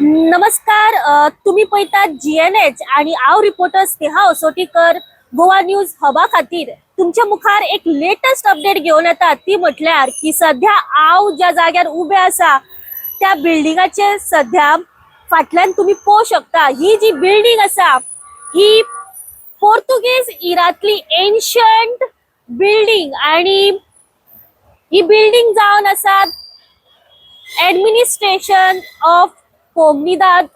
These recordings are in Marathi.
नमस्कार. तुम्ही पळयतात GNH आणि हांव रिपोर्टर स्नेहा असोटीकर गोवा न्यूज हबा खातीर तुमच्या मुखार एक लेटेस्ट अपडेट घेऊन येतात. ती म्हटल्यार की सध्या हांव ज्या जाग्यार उबे आसा त्या बिल्डिंगाचे सध्या फाटल्यान तुम्ही पळोवंक शकता. ही जी बिल्डिंग आसा ही पोर्तुगीज इरांतली एन्शंट बिल्डिंग आणि ही बिल्डिंग जावन आसा एडमिनिस्ट्रेशन ऑफ कोमनिदाद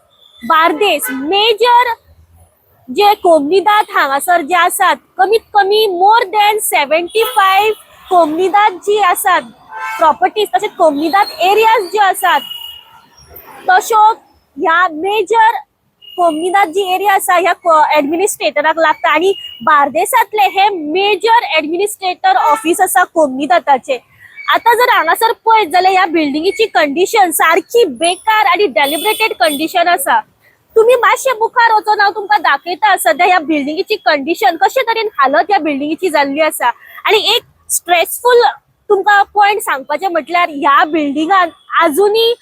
बार्देस. मेजर जे कोमनिदाद हांगासर जे आसात कमीत कमी मोर दॅन 75 कोमनिदाद जी आसात प्रॉपर्टीज तशेंच कोमनिदाद एरियाज जे आसात तश्यो ह्या मेजर कोमनिदाद जी एरिया आसा ह्या एडमिनिस्ट्रेटराक लागता आणि बार्देसातले हे मेजर एडमिनिस्ट्रेटर ऑफिस आसा कोमनिदादाचे. आता जर हांगासर पळयत जाल्यार ह्या बिल्डिंगेची कंडिशन सारखी बेकार आणि डेलिब्रेटेड कंडिशन आसा. तुम्ही मातशे मुखार वचून हांव तुमकां दाखयता सध्या ह्या बिल्डिंगेची कंडिशन कशे तरेन हालत ह्या बिल्डिंगेची जाल्ली आसा. आणि एक स्ट्रेसफुल तुमकां पॉइंट सांगपाचें म्हटल्यार ह्या बिल्डिंगान आजुनी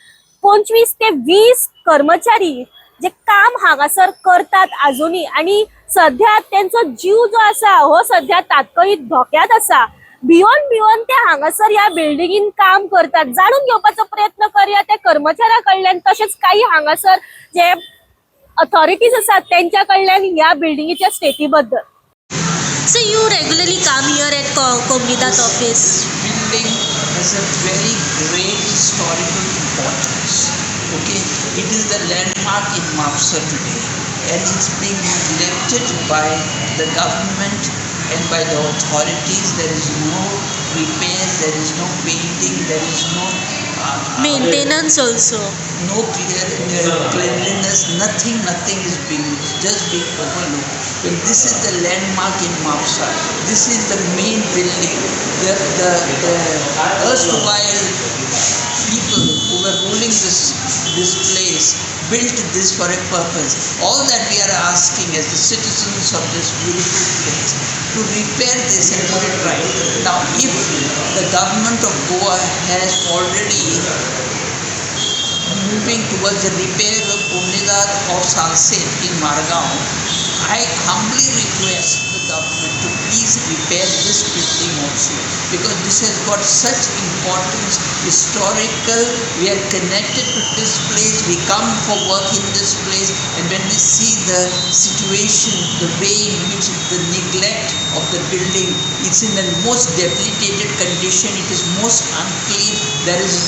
25 ते 20 कर्मचारी जे काम हांगासर करतात आजुनी आणि सध्या त्यांचो जीव जो आसा हो सध्या तात्काळीत धोक्यात आसा. भिवून ते हांगासर ह्या बिल्डिंगीन काम करतात. जाणून घेवपाचो प्रयत्न करूया त्या कर्मचाऱ्यां कडल्यान तशेंच काही हांगासर जे अथॉरिटीज आसात त्यांच्या कडल्यान ह्या बिल्डिंगेच्या स्टेटी बद्दल. So you regularly come here at Komnidat office. Building has a very great historical importance. Okay, it is the landmark in Mapsa today, and it's being neglected by the government and by the authorities. There is no repair, there is no painting, there is no Maintenance also. no cleanliness, nothing is being just being overlooked. When this is the landmark in Mapsa, this is the main building. The erstwhile people who were ruling this place built this for a purpose. All that we are asking as the citizens of this beautiful place to repair this and put it right. Now, if the government of Goa has already moving towards the repair of Komnidat of Salset in Margaon, I humbly request the government to please repair this building also, because this has got such importance, historical. We are connected to this place, we come for work in this place, and when we see the situation, the way in which the neglect of the building, it's in the most debilitated condition, it is most unclean, there is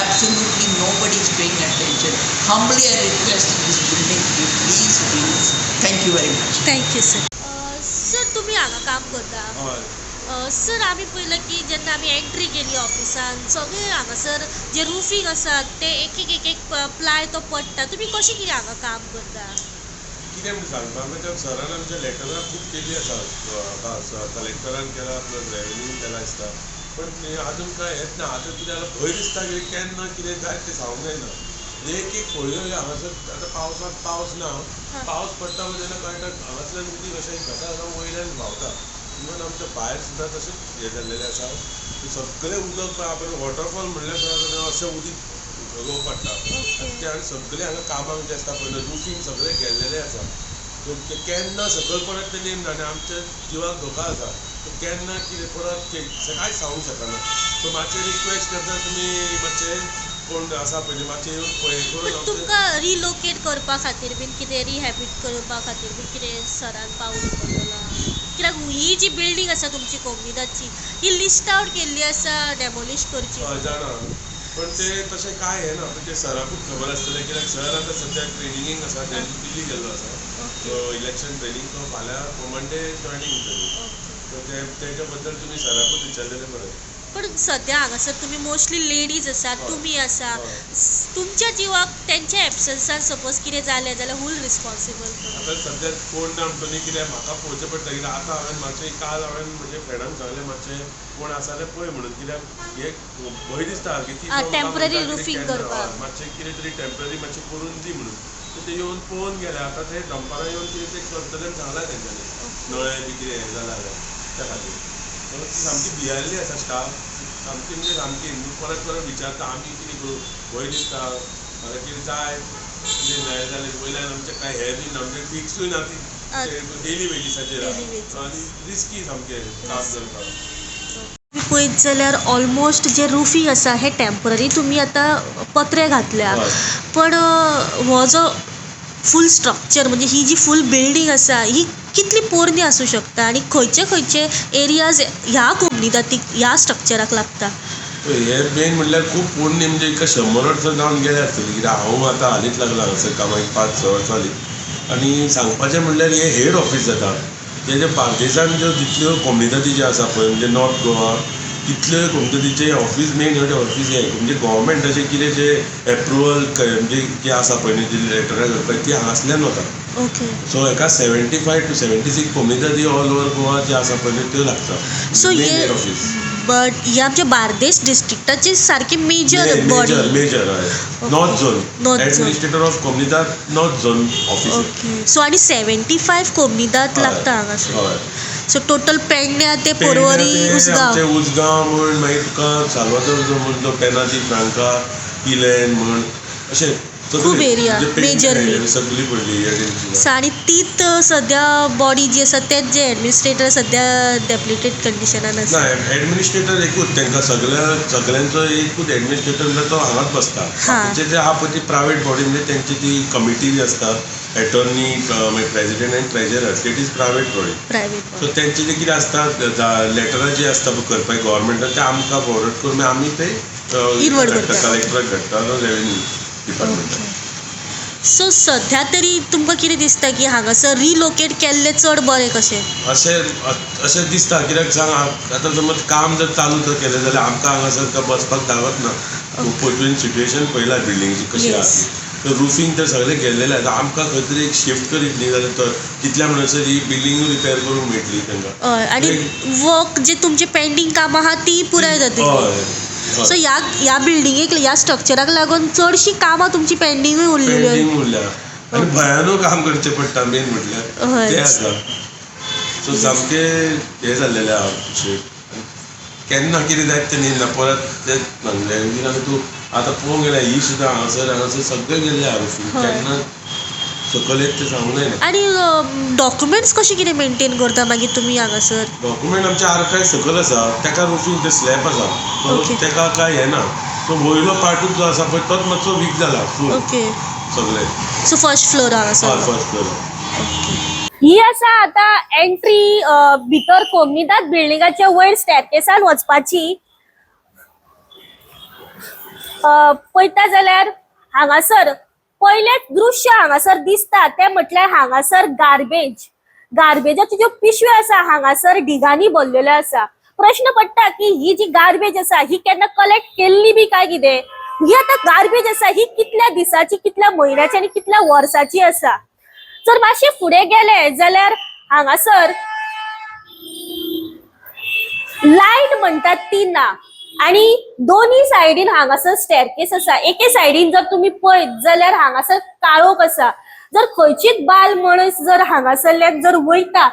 absolutely nobody is paying attention. Humbly I request that this building be please reused. Thank you very much. Thank you, sir. Sir तुम्ही हांगा काम करता. सर आमी पळयलें की जेन्ना आमी एंट्री केली ऑफिसान सगळे हांगासर जे रुफींग आसात ते एक प्लाय तो पडटा. तुमी कशें कितें हांगा काम करता? कितें म्हणून सांगता आमच्या सरान आमच्या लेटरां खूब केल्ली आसा. कलेक्टरान केला प्लस रेव्हेन्यून केला दिसता, पण आजून काय येत ना. आतां कितें जाल्यार भंय दिसता की केन्ना कितें जाय तें सांगूंक जायना. एक फोळ्यो हांगासर आतां पावसाक पावस ना, पावस पडटा तेन्ना कळटा हांगासल्यान उदीक अशें घसा वयल्यान व्हांवता. इवन आमच्या भायर सुद्दां तशेंच हें जाल्लेलें आसा. सगळें उदक आपण वॉटरफॉल म्हणल्यार सुद्दां अशें उदीक सगळो पडटा. ते आनी सगळें हांगा कामाक जे आसता पळय रुफींग सगळें गेल्लेलें आसा. केन्ना सकयल पडत तें नेम ना आनी आमच्या जिवाक धोका आसा. केन्ना कितें परत कांयच सांगूंक शकना. सो मातशें रिक्वेस्ट करता तुमी मातशें कोण आसा पळय मातशें येवन पळय करून तुमकां रिलोकेट करपा खातीर बीन कितें रिहॅबिट करपा खातीर बीन कितें सरान पावल उखल्ला? कित्याक ही जी बिल्डींग आसा तुमची कोमनिदादची ही लिस्ट आउट केल्ली आसा डेमोलिश करची. जाणा, पण ते तशें कांय हें ना. ते सराकूच खबर आसतलें, कित्याक सर आतां सद्या ट्रेनिंगेक आसा, दिल्ली गेल्लो आसा. सो इलेक्शन ट्रेनिंग तो फाल्यां मंडे जॉयनींग करतलो. सो तेच्या बद्दल तुमी सराकूच विचारलेलें बरें. पण सध्या हांगासर तुमी मोस्टली लेडीज आसात, तुमी आसा. तुमच्या जिवाक तेंच्या एब्सन्सान सपोज कितें जालें जाल्यार हूल रिस्पॉन्सिबल? आतां सद्या कोण ना म्हणटनी कितें म्हाका पळोवचें पडटा. कित्याक आतां हांवें मातशें काल हांवें म्हज्या फ्रेंडाक सांगलें मातशें कोण आसा जाल्यार पळय म्हणून. कित्याक एक भंय दिसता की टेम्पररी रुफींग करपाक मातशें कितें तरी टेम्पररी मातशें करून दी म्हणून. ते येवन पळोवन गेले. आतां ते दंपारां येवन कितें तें करतलें सांगलां तेंच्यांनी. नळे बी कितें हें जालां जाल्यार त्या खातीर सामकी भियाल्ली आसा स्टाफ. सामकी म्हणजे सामकी परत विचारता आमी कितें करूं. भंय दिसता म्हाका कितें जाय म्हणजे जाय जाल्यार वयल्यान आमचे कांय हें बी आमचे फिक्सूय ना ती डेली वेजीसाचेर Daily wages. आनी रिस्की सामकें काम करपाक. तुम्ही पळयत जाल्यार ऑलमोस्ट जे रुफींग आसा हे टेम्पररी तुमी आतां पत्रे घातल्या हय. पण हो जो फूल स्ट्रक्चर म्हणजे ही जी फूल बिल्डींग आसा ही कितली पोरणी आसूं शकता आनी खंयचे खंयचे एरियाज ह्या कोमुनिदातीक ह्या स्ट्रक्चराक लागता. हे मेन म्हणल्यार खूब पोरणी म्हणजे एका 100 वर्सां जावन गेल्यार आसतली कित्याक हांव आतां हालींच लागला हांगासर कामाक 5-6 वर्सां जालीं. आनी सांगपाचें म्हणल्यार हे हेड ऑफीस जाता हे जे बार्देसान ज्यो जितल्यो कोमुनिदादी ज्यो आसा पळय म्हणजे नॉर्थ गोवा तितल्यो कोमुनिदादीचे ऑफीस मेन हेड ऑफीस हे म्हणजे गव्हर्मेंट अशें कितें जे एप्रुवल म्हणजे जे आसा पळय न्ही जी लेटरां करपाक ती हांगासल्यान वता. ओके. सो हेका 75 to 76 कोमुनिदादी ऑल ओवर गोवा जे आसा पळय न्ही त्यो लागता. सो मेन हे हेड ऑफीस बट हे आमच्या बार्देस डिस्ट्रिक्टाची सारकी major body. Major north North zone zone. Administrator of कोमुनिदाद north zone office. Okay. So आनी 75 कोमुनिदाद लागता हांगासर. हय. सो टोटल पेडण्या ते पोरवरी उसगांव. उसगांव म्हण मागीर तुका साल्वादोर जो म्हण तो पेनाजी फ्रांका इलेन म्हण अशें खूब area, majorly. सगळी पडली. आनी तीच सद्या बॉडी जी आसा तेच जे एडमिनिस्ट्रेटर सद्या डेप्युटेड कंडिशनान ना आसा. एडमिनिस्ट्रेटर एकूच तांकां सगळ्यांचो एकूच एडमिनिस्ट्रेटर म्हणल्यार तो हांगाच बसता. बाकीचे जे आहा पळय ती प्रायवेट बॉडी म्हणजे तेंची ती कमिटी जी आसता एटॉर्नी मागीर प्रेसिडेंट आनी treasurer it is private body. Private. So तेंचे जे कितें आसता लेटरां जी आसता पळय करपाक गव्हर्मेंटान ते आमकां फॉरवर्ड करून आमी ते Inward करता. कलेक्टराक धाडटा रेव्हेन्यू डिपार्टमेंटाक. सो सध्या तरी तुमकां कितें दिसता की हांगासर रिलोकेट केल्लें चड बरें कशें. अशें दिसता कित्याक सांग आतां समज काम जर चालू जर केलें जाल्यार आमकां हांगासर बसपाक दावत ना. तुवें सिट्युएशन पळयलां बिल्डिंगेची कशी Yes. आसा तर रुफींग तर सगळें गेल्लेलें आसा. आमकां खंय तरी एक शिफ्ट करीत न्ही जाल्यार तर तितल्या म्हणसर ही बिल्डिंगूय रिपेर करूंक मेळटली तांकां. हय आनी वर्क जे तुमचे पेंडींग कामां आहा ती पुराय जातली. हय. सो ह्या बिल्डिंगेक ह्या स्ट्रक्चराक लागून चडशीं कामां तुमची पेंडींगूय उरलेली. पेंडींग उरल्या आनी भयानूय काम करचें पडटा मेन म्हटल्यार हय. तें आसा. सो सामकें हें जाल्लेलें आहा अशें केन्ना कितें जायत तें न्ही परत तें सांगलें आनी तूं आतां पळोवंक गेल्यार ही सुद्दां हांगासर सगळें गेल्लें आहा रुफींग हय. केन्ना सकयल येत तें सांगूंक जायना. आनी डॉक्युमेंट्स कशें कितें मेंटेन करता मागीर तुमी हांगासर. डॉक्युमेंट आमचे आर्कायव सकयल आसा तेका रुफींग ते स्लॅब आसा सो Okay. तेका काय हें ना. सो वयलो पार्टूच जो आसा पळय तोच मातसो वीक जाला फूल ओके. सगळें. सो फर्स्ट फ्लोर हांगासर. First floor. ही आसा आतां एंट्री भितर कोमुनिदाद बिल्डिंगाच्या वयर स्टेरकेसान वचपाची. पळयता जाल्यार हांगासर पयलेच दृश्य हांगासर दिसता तें म्हटल्यार हांगासर गार्बेजाच्यो ज्यो पिशव्यो आसा हांगासर ढिगांनी भरलेल्यो आसा. प्रश्न पडटा की ही जी गार्बेज आसा ही केन्ना कलेक्ट केल्ली बी काय कितें. ही आतां गार्बेज आसा ही कितल्या दिसाची कितल्या म्हयन्याची आनी कितल्या वर्साची आसा. जर मातशे फुडें गेले जाल्यार हांगासर लायट म्हणटात ती ना आनी दोनी सायडीन हांगासर स्टेरकेस आसा. एके सायडीन जर तुमी पळयत जाल्यार हांगासर काळोख आसा. जर खंयचीच बायल मनीस जर हांगासरल्यान जर वयता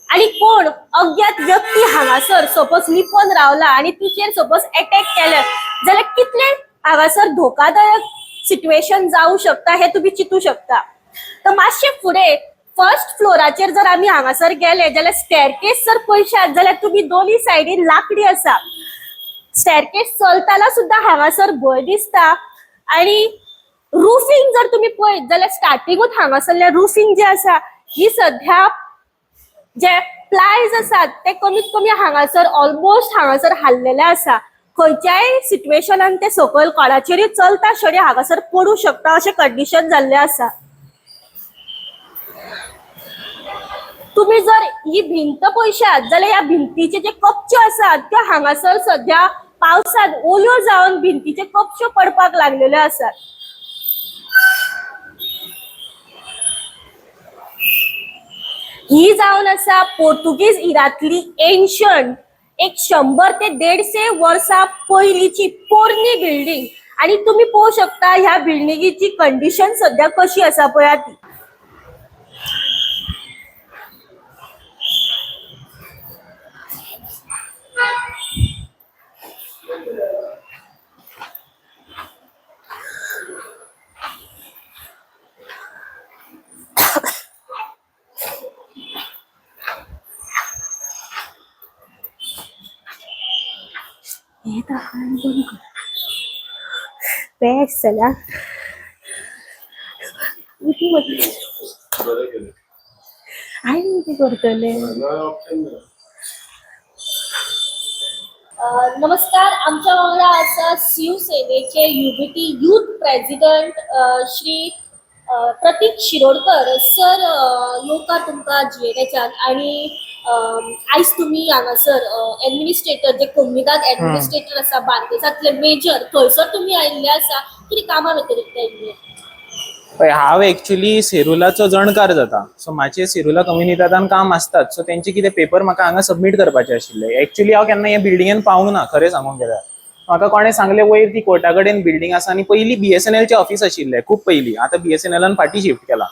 आनी कोण अज्ञात व्यक्ती हांगासर सपोज लिपोन रावला आनी तिचेर सपोज अटॅक केले जाल्यार कितले हांगासर धोकादायक सिच्युएशन जावं शकता हे तुम्ही चिंतू शकता. तर मातशे फुडें फर्स्ट फ्लोराचेर जर आमी हांगासर गेले जाल्यार स्टेरकेस जर पळयशात जाल्यार तुमी दोनी सायडीन लाकडी आसा. स्टेरकेस चलताना सुद्दां हांगासर भंय दिसता. आनी रुफींग जर तुमी पळयत जाल्यार स्टार्टिंगूच हांगासरल्या रुफींग जे आसा ही सध्या जे प्लायज आसात ते कमीत कमी हांगासर ऑलमोस्ट हांगासर हाल्लेले आसा. खंयच्याय सिच्युएशनान ते सकयल कोणाचेरूय चलता शेडे हांगासर पडू शकता अशें कंडिशन जाल्लें आसा. तुम्ही जर ही भिंत पळयशात जाल्यार ह्या भिंतीचे जे कपच्यो आसात त्यो हांगासर सध्या पावसात ओल्यो जावन भिंतीचे कपच्यो पडपाक लागलेल्यो आसात. ही जावन आसा पोर्तुगीज इरांतली एन्शंट एक 100 ते 150 वर्सां पयलींची पोरणी बिल्डिंग. आणि तुम्ही पळोवू शकता ह्या बिल्डिंगीची कंडिशन सध्या कशी आसा पळयात ती. हे दाखवायला बंद कर. बेस्ट चला. किती म्हटलं बरं केलं. आहे मी ते करतले. नमस्कार. आमच्या वांगडा आसा शिवसेनेचे युबीटी युथ प्रेसिडेंट श्री प्रतीक शिरोडकर सर येवकार तुमकां जिएनएचान. आणि आयज तुमी हांगासर एडमिनिस्ट्रेटर जे कोमनीदाद एडमिनिस्ट्रेटर आसा बार्देसांतले मेजर थंयसर तुमी आयिल्ले आसा. कितें कामां व्यतिरिक्त आयिल्ले? पळय हांव एक्चुअली सेरुलाचो जणकार जाता. सो माचे सेरुला कम्युनिटान काम आसतात. सो तेंचे कितें पेपर म्हाका हांगा सबमीट करपाचे आशिल्ले. एक्चुअली हांव केन्ना हे बिल्डिंगेन पावूंक ना खरें सांगूंक गेल्यार. म्हाका कोणें सांगलें वयर ती कोर्टा कडेन बिल्डिंग आसा आनी पयलीं BSNLचें ऑफिस आशिल्लें खूब पयलीं. आतां BSNLान फाटीं शिफ्ट केला.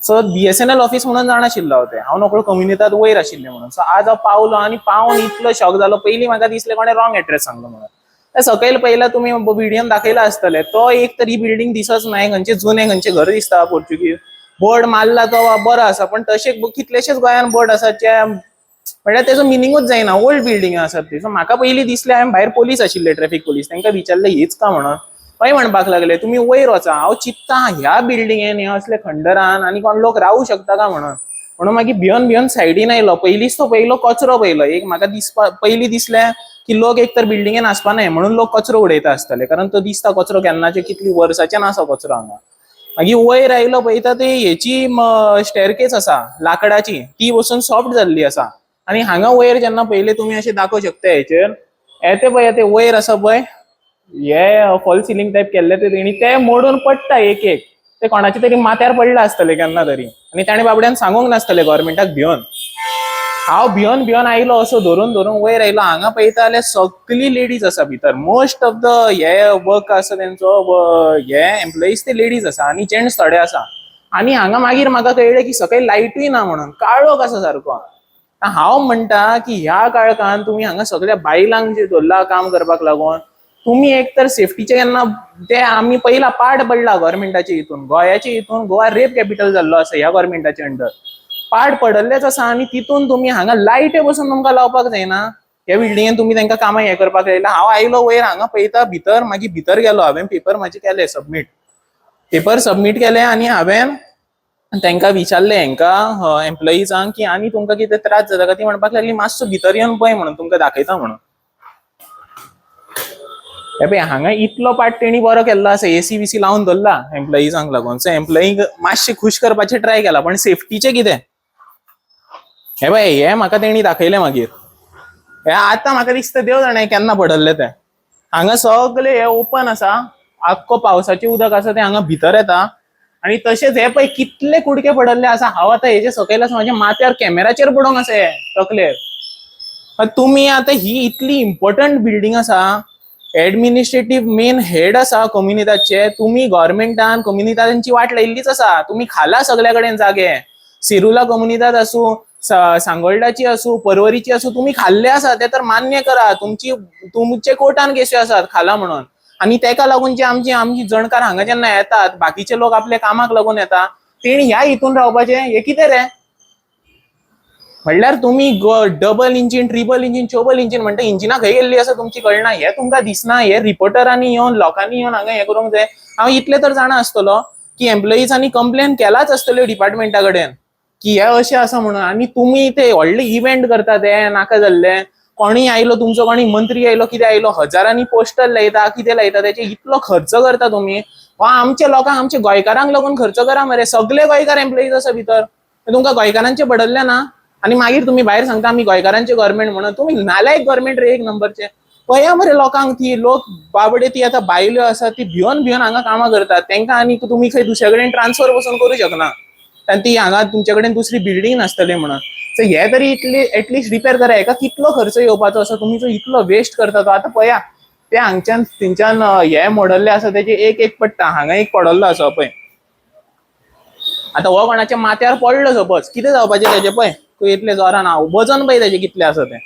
सो BSNL ऑफिस म्हणून जाणाशिल्लो हांव तें. हांव नोकळो कम्युनिटात वयर आशिल्लें म्हणून. सो आज हांव पावलो आनी पावन इतलो शॉक जालो. पयलीं म्हाका दिसलें कोणें रॉंग एड्रेस सांगलो म्हणून. सकयल पयला तुम्ही व्हिडिओन दाखयला आसतले तो एक तरी बिल्डिंग दिसच नाही. खंयचे जुने खंयचे घर दिसता पोर्चुगीज. बोर्ड मारला तो बरो आसा पण तसे कितलेशेच गोंयान बोर्ड आसात जे म्हणल्यार तेजो मिनिंगूच जायना. ओल्ड बिल्डिंग आसात ती. सो म्हाका पयलीं दिसलें हांवें भायर पोलीस आशिल्ले ट्रॅफिक पोलीस तांकां विचारलें हीच का म्हणून. हय म्हणपाक लागले तुमी वयर वचा. हांव चित्तां ह्या बिल्डिंगेन हे असले खंडरान आनी कोण लोक रावू शकता का म्हणून मागीर भिवन भिवन सायडीन आयलो. पयलींच तो पयलो कचरो पयलो. एक म्हाका पयलीं दिसलें की लोक एक तर बिल्डिंगेन आसपा न्हय म्हणून लोक कचरो उडयता आसतले कारण तो दिसता कचरो केन्नाचे कितली वर्साचे नासो कचरो हांगा. मागीर वयर आयलो पळयता ते हेची स्टेअरकेस आसा लाकडाची ती वचून सॉफ्ट जाल्ली आसा. आनी हांगा वयर जेन्ना पयले तुमी अशें दाखोवं शकता हेचेर ते पळय ते वयर आसा पळय हे फॉल सिलींग टायप केल्ले तेणी ते मोडून पडटा एक एक. ते कोणाचे तरी माथ्यार पडले आसतले केन्ना तरी आनी ताणें बाबड्यान सांगूंक नासतले गव्हर्मेंटाक भिवन. हांव भिवन भिवन आयलो असो धरून धरून वयर आयलो. हांगा पळयता जाल्यार सगळी लेडीज आसा भितर. मोस्ट ऑफ द हे वर्क आसा तेंचो हे एम्प्लॉईज ते लेडीज आसा आनी जेंट्स थोडे आसा. आनी हांगा मागीर म्हाका कळ्ळें की सकयल लायटूय ना म्हणून काळोख आसा सारको. हांव म्हणटा की ह्या काळखान तुमी हांगा सगळ्या बायलांक जे दवरला काम करपाक लागून तुम्ही एक तर सेफ्टीचे केन्ना ते आमी पयला पाड पडला गव्हर्मेंटाचे हितून गोंयाचे हितून गोवा रेप कॅपिटल जाल्लो आसा ह्या गव्हर्मेंटाच्या अंडर. पाड पडल्लेच आसा आनी तितून तुमी हांगा लायटे बसून तुमकां लावपाक जायना. ह्या बिल्डिंगेन तुमी तांकां कामां हे करपाक लायला. हांव आयलो वयर हांगा पळयता भितर मागीर भितर गेलो हांवें पेपर म्हाजे केले सबमीट. पेपर सबमीट केले आनी हांवें तांकां विचारलें हांकां एम्प्लॉईजांक की आनी तुमकां कितें त्रास जाता काय. ती म्हणपाक लागली मातसो भितर येवन पळय म्हणून तुमकां दाखयता म्हणून. हे पळय हांगा इतलो पाट तेणी बरो केल्लो आसा. AC बीसी लावन दवरला एम्प्लॉईजांक लागून. सो एम्प्लॉईक मातशे खुश करपाचे ट्राय केला पण सेफ्टीचे कितें हे पळय हे म्हाका तेणी दाखयलें मागीर. हे आतां म्हाका दिसता देव जाणे केन्ना पडल्ले ते. हांगा सगळे हे ओपन आसा. आख्खो पावसाचें उदक आसा तें हांगा भितर येता आनी तशेंच हे पळय कितले कुडके पडल्ले आसा. हांव आतां हेजे सकयल आसा म्हाज्या माथ्यार कॅमेराचेर पडोंक आसा हे तकलेर. तुमी आतां ही इतली इम्पॉर्टंट बिल्डिंग आसा. एडमिनिस्ट्रेटिव्ह मेन हेड आसा कम्युनिटाचे. तुमी गव्हर्मेंटान कम्युनिटांची वाट लायिल्लीच आसा. तुमी खाला सगळ्या कडेन जागे. सिरुला कम्युनिटात आसूं सांगोळडाची आसूं परवरीची आसूं तुमी खाल्ले आसा ते तर मान्य करा. तुमचे कोर्टान केसी आसात खाला म्हणून. आनी तेका लागून जे आमची जणकार हांगा जेन्ना येतात बाकीचे लोक आपल्या कामाक लागून येता तेणी ह्या हितून रावपाचे हे कितें रे. म्हणल्यार तुमी डबल इंजिन ट्रिपल इंजिन चोबल इंजिन म्हणटा इंजिना खंय गेल्ली आसा तुमची कळना. हे तुमकां दिसना. हे रिपोर्टरांनी येवन लोकांनी येवन हांगा हे करूंक जाय. हांव इतले तर जाणा आसतलो की एम्प्लॉईजांनी कंप्लेन केलाच आसतल्यो डिपार्टमेंटा कडेन की हे अशें आसा म्हणून. आनी तुमी ते व्हडले इव्हेंट करता ते नाका जाल्ले. कोणीय आयलो तुमचो कोणी मंत्री आयलो कितें आयलो हजारांनी पोस्टर लायता कितें लायता त्याचे इतलो खर्च करता तुमी. वा आमच्या लोकांक आमच्या गोंयकारांक लागून खर्च करा मरे. सगळे गोंयकार एम्प्लॉईज आसा भितर. तुमकां गोंयकारांचे पडल्ले ना. आनी मागीर तुमी भायर सांगता आमी गोंयकारांचे गव्हर्मेंट म्हणून. तुमी नालायक गव्हर्मेंट रे एक नंबरचे. पळया मरे लोकांक ती लोक बाबडे ती आतां बायल्यो आसा ती भिवन भिवन हांगा कामां करतात. तांकां आनी तुमी खंय दुसरे कडेन ट्रान्सफर वचून करूं शकना. आनी ती हांगा तुमचे कडेन दुसरी बिल्डींग नासतली म्हणून. सो हे तरी एटलिस्ट रिपेअर करा. हेका कितलो खर्च येवपाचो आसा. तुमी जो इतलो वेस्ट करता तो आतां पळया ते हांगच्यान थंयच्यान हे मोडल्ले आसा तेजे एक एक पडटा. हांगा एक पडल्लो आसा पळय. आतां हो कोणाच्या माथ्यार पडलो सपोज कितें जावपाचें तेजे पळय इतले जोरान हांव वजन पळय तेजें कितलें आसा तें.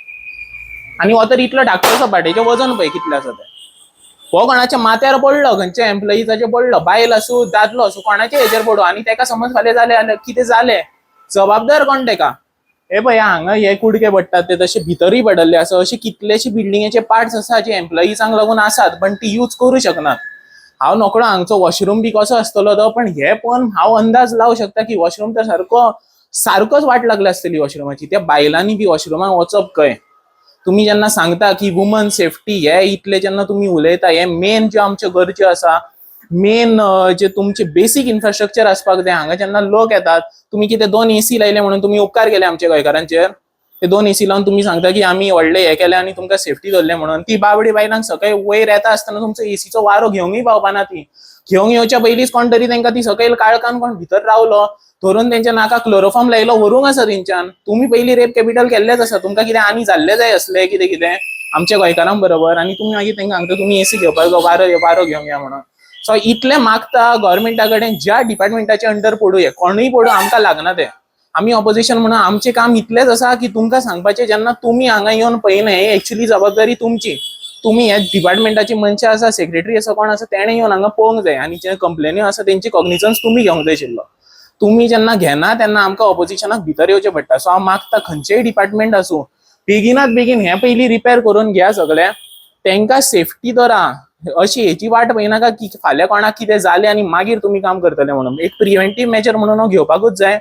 आनी हो तर इतलो धाकटो सपाटेचें वजन पळय कितलें आसा तें. हो कोणाच्या माथ्यार पडलो खंयच्या एम्प्लॉईजाचेर पडलो बायल आसूं दादलो आसूं कोणाचे हेचेर पडो आनी तेका समज फाल्यां जालें जाल्यार कितें जालें जबाबदार कोण तेका. हे पळय हांगा हे कुडके पडटात ते तसे भितरूय पडले आसा. अशे कितलेशे बिल्डिंगेचे पार्ट्स आसा जे एम्प्लॉईजांक लागून आसात पण ती यूज करू शकनात. हांव नकळो हांगचो वॉशरूम बी कसो आसतलो तो, पण हे पळोवन हांव अंदाज लावं शकता की वॉशरूम तर सारकोच वाट लागली आसतली वॉशरूमाची. त्या बायलांनी बी वॉशरूमाक वचप कय. तुम्ही जेन्ना सांगता की वुमन सेफ्टी हे इतले जेन्ना तुम्ही उलयता, हे मेन जे आमच्यो गरज्यो आसा, मेन जे तुमचे बेसिक इन्फ्रास्ट्रक्चर आसपाक जाय, हांगा जेन्ना लोक येतात तुम्ही कितें 2 AC लायले म्हणून तुम्ही उपकार केले आमच्या गोंयकारांचेर. ते 2 AC लावन तुम्ही सांगता की आम्ही व्हडले हे केले आनी तुमकां सेफ्टी धरले म्हणून. ती बाबडी बायलांक सकयल वयर येता आसतना तुमचो एसीचो वारो घेवंकय पावपाना ती. घेवंक येवच्या पयलींच कोण तरी तांकां ती सकयल काळखान कोण भितर रावलो, धरून तेंच्या नाकाक क्लोरोफॉर्म लायलो, व्हरूंक आसा तेंच्यान. तुम्ही पयलीं रेप कॅपिटल केल्लेच आसा, तुमकां कितें आनी जाल्ले जाय असले कितें कितें आमच्या गोंयकारां बरोबर, आनी तुम्ही मागीर तांकां सांगता तुमी एसी घेवपाक जाय, वारो घेवंक या म्हणून. सो इतलें मागता गव्हर्मेंटा कडेन, ज्या डिपार्टमेंटाचे अंडर पडूं हे कोणूय पडूं आमकां लागना ते. आमी ऑपोजिशन म्हणून आमचें काम इतलेंच आसा की तुमकां सांगपाचें जेन्ना तुमी हांगा येवन पळयना, हे एक्चुअली जबाबदारी तुमची. तुम्ही ह्या डिपार्टमेंटाची मनशां आसा, सेक्रेटरी आसा, कोण आसा, तेणें येवन हांगा पळोवंक जाय आनी जे कंप्लेन्यो आसा तेंची कॉग्निजन्स तुमी घेवंक जाय आशिल्लो. तुम्ही जेन्ना घेना तेन्ना आमकां ऑपोजिशनाक भितर येवचें पडटा. सो हांव मागता खंयचेय डिपार्टमेंट आसूं, बेगिनात बेगीन हें पयलीं रिपेर करून घ्या सगळें, तांकां सेफ्टी दरा. अशी हेची वाट पळयनाका की फाल्यां कोणाक कितें जालें आनी मागीर तुमी काम करतले म्हणून. एक प्रिव्हेंटीव मेजर म्हणून हो घेवपाकूच जाय.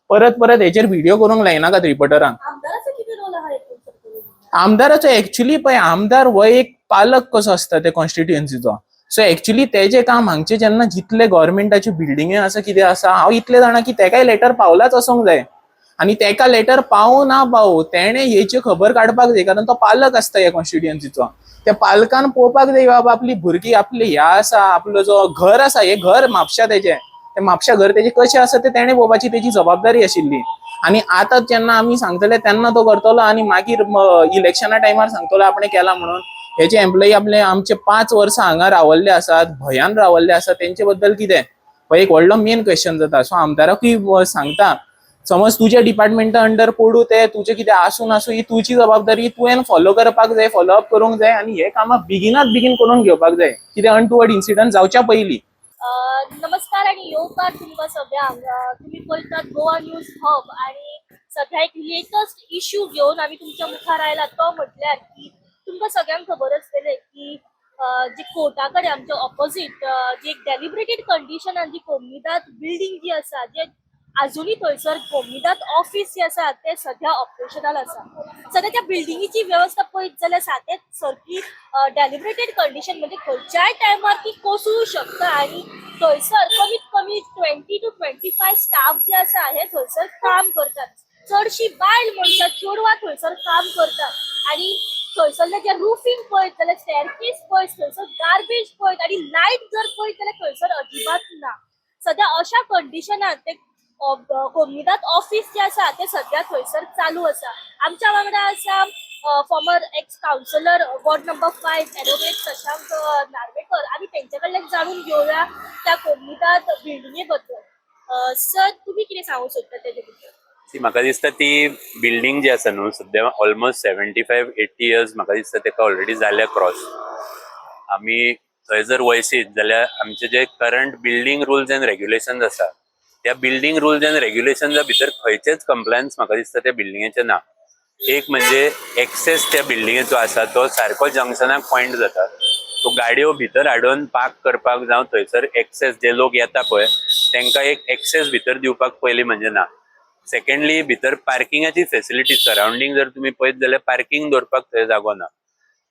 परत परत हेचेर व्हिडिओ करूंक लायनाकात रिपोर्टरांक. आमदाराचो किती रोल आहा हेतून? आमदाराचो एक्चुअली पळय, आमदार हो एक पालक कसो आसता त्या कॉन्स्टिट्युएन्सीचो. सो एक्चुअली तेजें काम हांगचे जेन्ना जितले गव्हर्मेंटाच्यो बिल्डिंगे आसा कितें आसा, हांव इतलें जाणा की तेकाय लेटर पावलाच आसूंक जाय. आनी तेका लेटर पावूं ना पावूं तेणें हेची खबर काडपाक जाय, कारण तो पालक आसता ह्या कॉन्स्टिट्युएन्सीचो. त्या पालकान पळोवपाक जाय बाबा आपली भुरगीं, आपली ह्या आसा, आपलो जो घर आसा, हे घर म्हापशा तेजें, ते म्हापशा घर तेजें कशें आसा तें तेणें पळोवपाची तेजी जबाबदारी आशिल्ली. आनी आतां जेन्ना आमी सांगतले तेन्ना तो करतलो आनी मागीर इलेक्शना टायमार सांगतलो आपणें केला म्हणून. हे जे एम्प्लॉई आमचे 5 वर्सां हांगा रावल्ले आसात, भयान रावल्ले आसात, तेंचे बद्दल कितें हो एक व्हडलो मेन क्वेश्चन जाता. सो आमदाराकूय सांगता, समज तुज्या डिपार्टमेंटा अंडर पडू ते तुजें कितें आसूं नासूं ही तुजी जबाबदारी, तुवें फॉलो करपाक जाय, फॉलोअप करूंक जाय आनी हे कामां बेगिनात बेगीन करून घेवपाक जाय, कितें अनटुवर्ड इन्सिडंट जावच्या पयलीं. नमस्कार आणि येवकार तुमकां सगळ्यांक. तुम्ही पळयतात गोवा न्यूज हब आणि सध्या एक लेटस्ट इश्यू घेऊन आम्ही तुमच्या मुखार आयला. तो म्हटल्यार की तुमकां सगळ्यांक खबर आसतलें की जे कोर्टा कडेन आमच्या ऑपोजीट जी एक डेलिब्रेटेड कंडिशनान जी कोमनीदाद बिल्डिंग जी आसा, जे अजूनही थंयसर कोमनीदाद ऑफिस जे आसा ते सध्या ऑपरेशनल आसा. सध्या त्या बिल्डिंगेची व्यवस्था पळयत जाल्यार सारकेच सारकी डेलिब्रेटेड कंडिशन, म्हणजे खंयच्याय टायमार ती कोसळू शकता आणि थंयसर कमीत कमी 20 to 25 स्टाफ जे आसा हे थंयसर काम करतात. चडशी बायल मनशां, चेडवां थंयसर काम करतात. आणि थंयसरलें जे रुफींग पळयत जाल्यार स्टेअरकेस पळयत, थंयसर गार्बेज पळयत आनी लायट जर पळयत जाल्यार थंयसर अजिबात ना. सध्या अशा कंडिशनात ते कोमनीदाद ऑफिस जे आसा ते सध्या थंयसर चालू आसा. आमच्या वांगडा आसा former ex councillor ward number 5 advocate Shashank Narvekar. आमी तेंचे कडल्यान जाणून घेवया त्या कोमनीदाद बिल्डिंगे बद्दल. सर, तुम्ही कितें सांगूंक सोदता तेजे बद्दल? म्हाका दिसता ती बिल्डिंग जी आसा न्हू सध्या ऑलमोस्ट 75-80 इयर्स म्हाका दिसता तेका ऑलरेडी जाल्या क्रॉस. आमी थंय जर वयशीत जाल्यार आमचे जे current building rules end regulations आसा त्या बिल्डिंग रुल्स एंड रेग्युलेशन्सा भितर खंयचेच कंप्लायन्स म्हाका दिसता त्या बिल्डिंगेचे ना. एक म्हणजे एक्सेस त्या बिल्डिंगेचो आसा तो सारको जंक्शनाक पॉयंट जाता. तो गाडयो भितर हाडून पार्क करपाक जावं थंयसर एक्सेस जे लोक येता पळय तांकां एक एक्सेस भितर दिवपाक पयलीं म्हणजे ना. सेकंडली भितर पार्किंगाची फेसिलिटी सरावंडींग जर तुमी पळयत जाल्यार पार्किंग दवरपाक थंय जागो ना.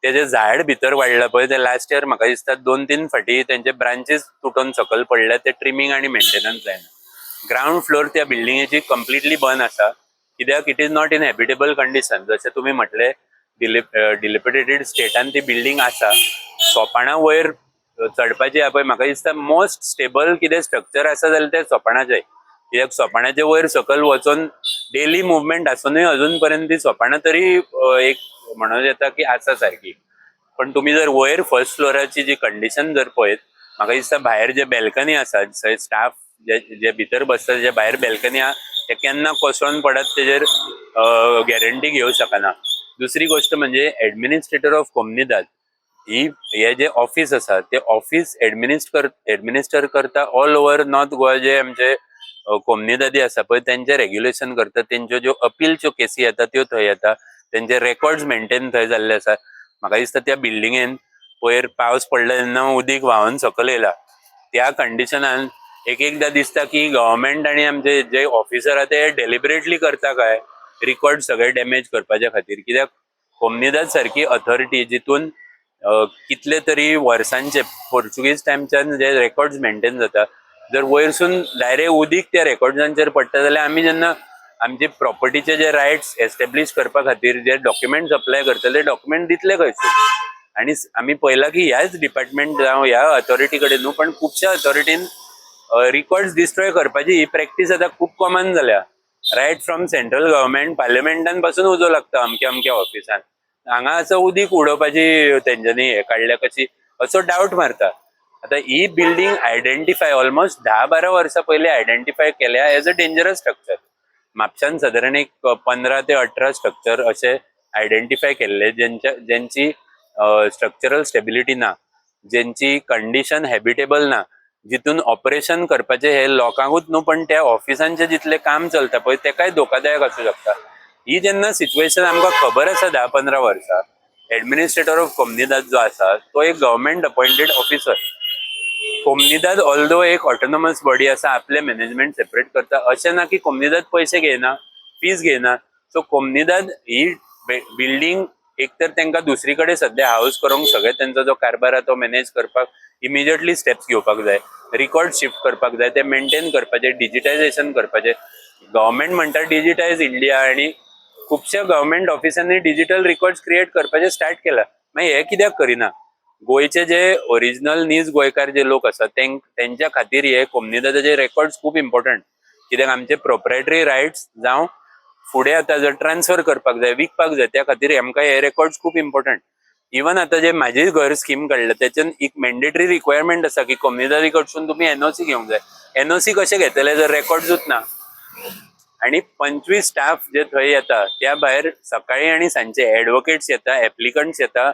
तेजे झाड भितर वाडला पळय ते लास्ट इयर म्हाका दिसता 2-3 फाटी तेंचे ब्रांचेस तुटून सकयल पडल्या. ते ट्रिमींग आनी मेंटेनन्स जायना. ग्राउंड फ्लोर त्या बिल्डिंगेची कंप्लिटली बंद आसा कित्याक it is not in habitable condition. जशें तुमी म्हटलें डिलिपिटेटेड स्टेटान ती बिल्डिंग आसा. सोपाणा वयर चडपाची आहा पळय म्हाका दिसता मोस्ट स्टेबल कितें स्ट्रक्चर आसा जाल्यार तें सोपाणाचें. कित्याक सोपाणाचे वयर सकयल वचून डेली मुवमेंट आसूनय अजून पर्यंत ती सोपाणां तरी एक म्हणून येता की आसा सारकी. पण तुमी जर वयर फर्स्ट फ्लोराची जी कंडिशन जर पळयत म्हाका दिसता भायर जे बॅल्कनी आसा थंय स्टाफ जे भितर बसता जे भायर बॅल्कनी आहा ते केन्ना कोसळून पडत तेजेर गॅरंटी घेवंक शकना. दुसरी गोष्ट म्हणजे एडमिनिस्ट्रेटर ऑफ कोमनीदाद हे जे ऑफिस आसा ते ऑफिस एडमिनिस्टर करता ऑल ओव्हर नॉर्थ गोवा जे आमचे कोमनीदादी आसा पळय तेंचे रेग्युलेशन करता, तेंच्यो ज्यो अपीलच्यो केसी येता त्यो थंय येता, तेंचे रेकॉर्ड्स मेंटेन थंय जाल्ले आसा. म्हाका दिसता त्या बिल्डिंगेन पयर पावस पडलो तेन्ना उदीक व्हांवन सकयल येयला. त्या कंडिशनान एक एकदां दिसता की गव्हर्मेंट आनी आमचे जे ऑफिसर आहा ते डेलिबरेटली करता काय रिकॉर्ड सगळे डॅमेज करपाच्या खातीर. कित्याक कोमनीदाद सारकी ऑथॉरिटी जितून कितले तरी वर्सांचे पोर्चुगीज टायमच्यान जे रेकॉर्ड्स मेंटेन जाता, जर वयरसून डायरेक्ट उदीक त्या रेकॉर्ड्सांचेर पडटा जाल्यार आमी जेन्ना आमचे प्रॉपर्टीचे जे रायट्स एस्टॅब्लिश करपा खातीर जे डॉक्युमेंट्स अप्लाय करतले डॉक्युमेंट दितले खंयचे. आणि आमी पळयला की ह्याच डिपार्टमेंट जावं ह्या ऑथॉरिटी कडेन न्हू पण खुबश्या ऑथॉरिटीन रिकॉर्ड्स डिस्ट्रॉय करपाची ही प्रॅक्टीस आतां खूब कॉमन जाल्या. रायट फ्रॉम सेंट्रल गव्हर्मेंट पार्लिमेंटान पासून उजो लागता अमक्या अमक्या ऑफिसान. हांगा असं उदीक उडोवपाची तेंच्यांनी हे काडल्या कशी असो डावट मारता. आतां ही बिल्डिंग आयडेंटिफाय ऑलमोस्ट 10-12 वर्सां पयलीं आयडेंटिफाय केल्या एज अ डेंजरस स्ट्रक्चर. म्हापशान सादारण एक 15 ते 18 स्ट्रक्चर असे आयडेंटिफाय केल्ले ज्यांची स्ट्रक्चरल स्टेबिलिटी ना, ज्यांची कंडिशन हॅबिटेबल ना, जितून ऑपरेशन करपाचे हे लोकांकूच न्हू पण त्या ऑफिसांचे जितले काम चलता पळय तेकाय धोकादायक आसूं शकता. ही जेन्ना सिच्युएशन आमकां खबर आसा 10-15 वर्सां, एडमिनिस्ट्रेटर ऑफ कोमनीदाद जो आसा तो एक गव्हर्मेंट अपॉइंटेड ऑफिसर. कोमनीदाद ऑल्दो एक ऑटोनॉमस बॉडी आसा, आपले मॅनेजमेंट सेपरेट करता. अशें ना की कोमनीदाद पयशे घेयना, फीज घेयना. सो कोमनीदाद ही बिल्डिंग एक तर तांकां दुसरी कडेन सध्या हाऊस करूंक सगळे त्यांचो जो कारभार आहा तो मॅनेज करपाक इमिजिएटली स्टेप्स घेवपाक जाय. रिकॉर्ड शिफ्ट करपाक जाय, ते मेंटेन करपाचे, डिजिटायझेशन करपाचे. गव्हर्मेंट म्हणटा डिजिटायज इंडिया आणि खुबश्या गव्हर्मेंट ऑफिसांनी डिजिटल रिकॉर्ड्स क्रिएट करपाचे स्टार्ट केला. मागीर हे कित्याक करिना? गोयचे जे ओरिजिनल नीज गोंयकार जे लोक आसात तेंच्या खातीर हे कोमनीदादाचे रेकॉर्ड्स खूब इम्पॉर्टंट. कित्याक आमचे प्रोप्रायटरी रायट्स जावं फुडें आतां जर ट्रान्सफर करपाक जाय, विकपाक जाय, त्या खातीर आमकां हे रेकॉर्ड्स खूब इम्पॉर्टंट. इवन आतां जे म्हाजी घर स्कीम काडला त्याच्यान एक मॅन्डेटरी रिक्वायरमेंट आसा की कोमनीदादी कडसून तुमी एनओसी घेवंक जाय. एनओसी कशें घेतले जर रेकॉर्ड्सूच ना? आणि 25 स्टाफ जे थंय येता त्या भायर सकाळी आणि सांजचे एडवोकेट्स येता, एप्लिकंट्स येता,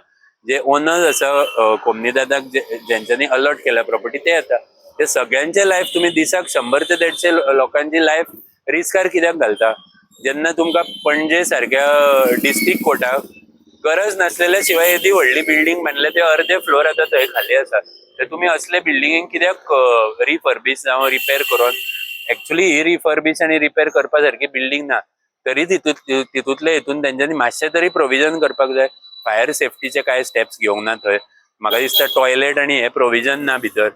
जे ओनर्स आसा कोमनीदादाक ज्यांच्यांनी अलॉट केला प्रॉपर्टी ते येता. ते सगळ्यांचे लायफ तुम्ही दिसाक 100 ते 150 लोकांची लायफ रिस्कार कित्याक घालता? जेन्ना तुमकां पणजे सारक्या डिस्ट्रिक्ट कोर्टाक गरज नसलेल्या शिवाय येदी व्हडली बिल्डिंग बांदल्या ते अर्धे फ्लोर आतां थंय खाली आसा. तर तुम्ही असले बिल्डिंगेक कित्याक रिफर्बिश जावं रिपेर करून एक्चुअली ही रिफर्बिश आणि रिपेर करपा सारखी बिल्डिंग ना. तरी तितूंतले हितून तेंच्यांनी मातशें तरी प्रोविजन करपाक जाय. फायर सेफ्टीचे काय स्टेप्स घेवंक ना थंय. म्हाका दिसता टॉयलेट आणि हे प्रोविजन ना भितर.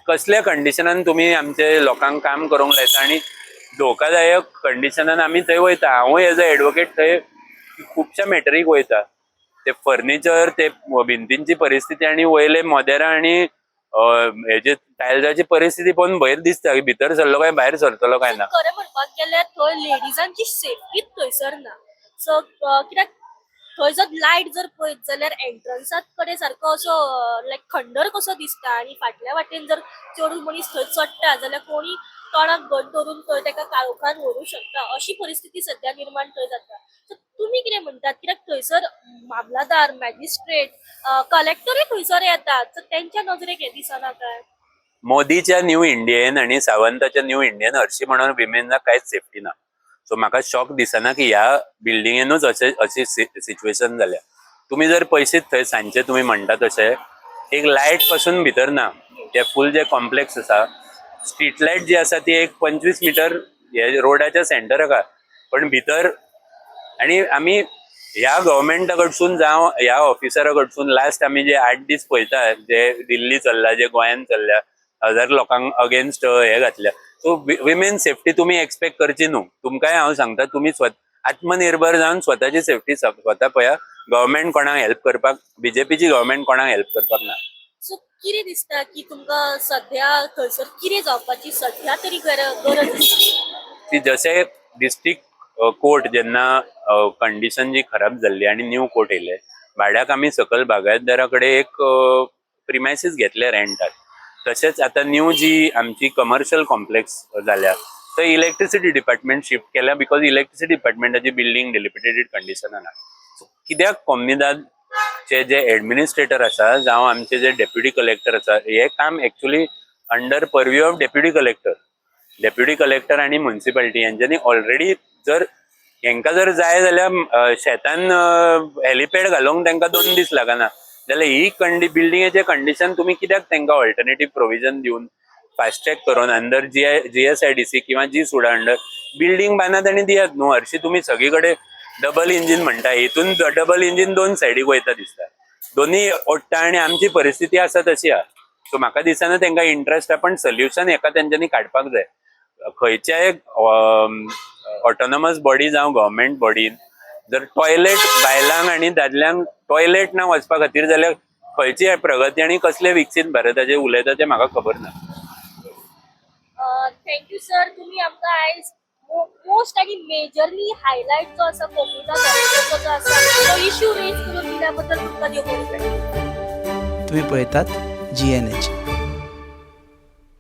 कसल्या कंडिशनान तुम्ही आमचे लोकांक काम करूंक लायता आणि धोकादायक कंडिशनान आमी थंय वयता. हांवूय एज अ एडवोकेट थंय खुबश्या मॅटरीक वयता. ते फर्निचर, ते भिंतींची परिस्थिती आणि वयले मोदेरां आणि हेजे टायल्साची परिस्थिती पळोवन भंय दिसता की भितर सरलो काय भायर सरतलो काय ना. खरें म्हणपाक गेल्यार थंय लेडीजांची सेफ्टीच थंयसर ना. सो कित्याक थंय जर लायट जर पळयत जाल्यार एंट्रन्सात कडेन सारको असो लायक खंडर कसो दिसता आणि फाटल्या वाटेन जर चेडूं मनीस थंय चडटा जाल्यार कोणी तोंडाक गन धरून थंय ताका काळोखान व्हरूंक शकता. अशी परिस्थिती सध्या निर्माण थंय जाता. सो तुमी कितें म्हणटात? कित्याक थंयसर मामलादार, मॅजिस्ट्रेट, कलेक्टरूय थंयसर येतात. सो तेंच्या नजरेक हे दिसना काय? मोदीच्या न्यू इंडियेन आणि सावंताच्या न्यू इंडियेन हरशी म्हणून विमेनना कांयच सेफ्टी ना. सो म्हाका शॉक दिसना की ह्या बिल्डिंगेनूच अशी सिच्युएशन जाल्या. तुम्ही जर पळयशीत थंय सांजचे तुम्ही म्हणटा तशें एक लायट पासून भितर ना. ते फूल जे कॉम्प्लेक्स आसा, स्ट्रीट लायट जी आसा ती एक 25 मीटर हे रोडाच्या सेंटराक आहा. पण भितर आणि आमी ह्या गव्हर्मेंटा कडसून जावं ह्या ऑफिसरा कडसून लास्ट आमी जे 8 दीस पळयता जे दिल्ली चल्ला, जे गोंयान चल्ल्या, 1000 लोकांक अगेन्स्ट हे घातल्या. सो विमेन सेफ्टी तुम्ही एक्सपेक्ट करची न्हू. तुमकांय हांव सांगता तुम्ही आत्मनिर्भर जावन स्वताची सेफ्टी स्वता पळया. गव्हर्मेंट कोणाक हेल्प करपाक, बीजेपीची गव्हर्मेंट कोणाक हेल्प करपाक ना. सो कितें दिसता की तुमकां सध्या थंयसर कितें जावपाची सध्या तरी गरज आसा? ती जशे डिस्ट्रिक्ट कोर्ट जेन्ना कंडिशन जी खराब जाल्ली आणि न्यू कोर्ट येयले, भाड्याक आमी सकल बागायतदारा कडेन एक प्रिमायसीस घेतले रेंटाक. तशेंच आता न्यू जी आमची कमर्शियल कॉम्प्लेक्स जाल्या थंय इलेक्ट्रिसिटी डिपार्टमेंट शिफ्ट केल्या बिकॉज इलेक्ट्रिसिटी डिपार्टमेंटाची बिल्डिंग डिलिपिटेटेड कंडिशनान आसा. कित्याक कोमनीदादचे जे एडमिनिस्ट्रेटर आसा जावं आमचे जे डेप्युटी कलेक्टर आसा हे काम actually under purview of deputy collector. Deputy collector आणि म्युन्सिपालिटी यांच्यांनी ऑलरेडी जर हेंका जर जाय जाल्यार शेतान हेलिपॅड घालूंक तांकां 2 दीस लागना जाल्यार ही बिल्डिंगेचे कंडिशन तुम्ही कित्याक तांकां ऑल्टरनेटिव्ह प्रोविजन दिवन फास्ट ट्रॅक करून अंडर GSIDC किंवा जी सुडा अंडर बिल्डिंग बांदात आनी दियात न्हू. हरशी तुम्ही सगळीकडे डबल इंजिन म्हणटा, हितून डबल इंजिन 2 सायडीक वयता दिसता, दोन्ही ओडटा आणि आमची परिस्थिती आसा तशी आहा. सो म्हाका दिसना तांकां इंटरेस्ट आहा, पण सोल्युशन हेका तेंच्यांनी काडपाक जाय. खंयच्याय ऑटोनॉमस बॉडी जावं गव्हर्मेंट बॉडीन जर टॉयलेट बायलांक आणि दादल्यांक टॉयलेट ना वचपा खातीर जाल्यार खंयची प्रगती आणि कसले विकसीत भारताचे उलयता ते म्हाका खबर ना. थँक्यू सर, तुम्ही आमकां आयज मोस्ट आणि मेजरली हायलाइट जो आसा कोंकणीदाद ऑफिसाचो जो आसा तो इश्यू रेज करून दिल्या बद्दल तुमकां देव बरें करूं. तुम्ही पळयतात GNH.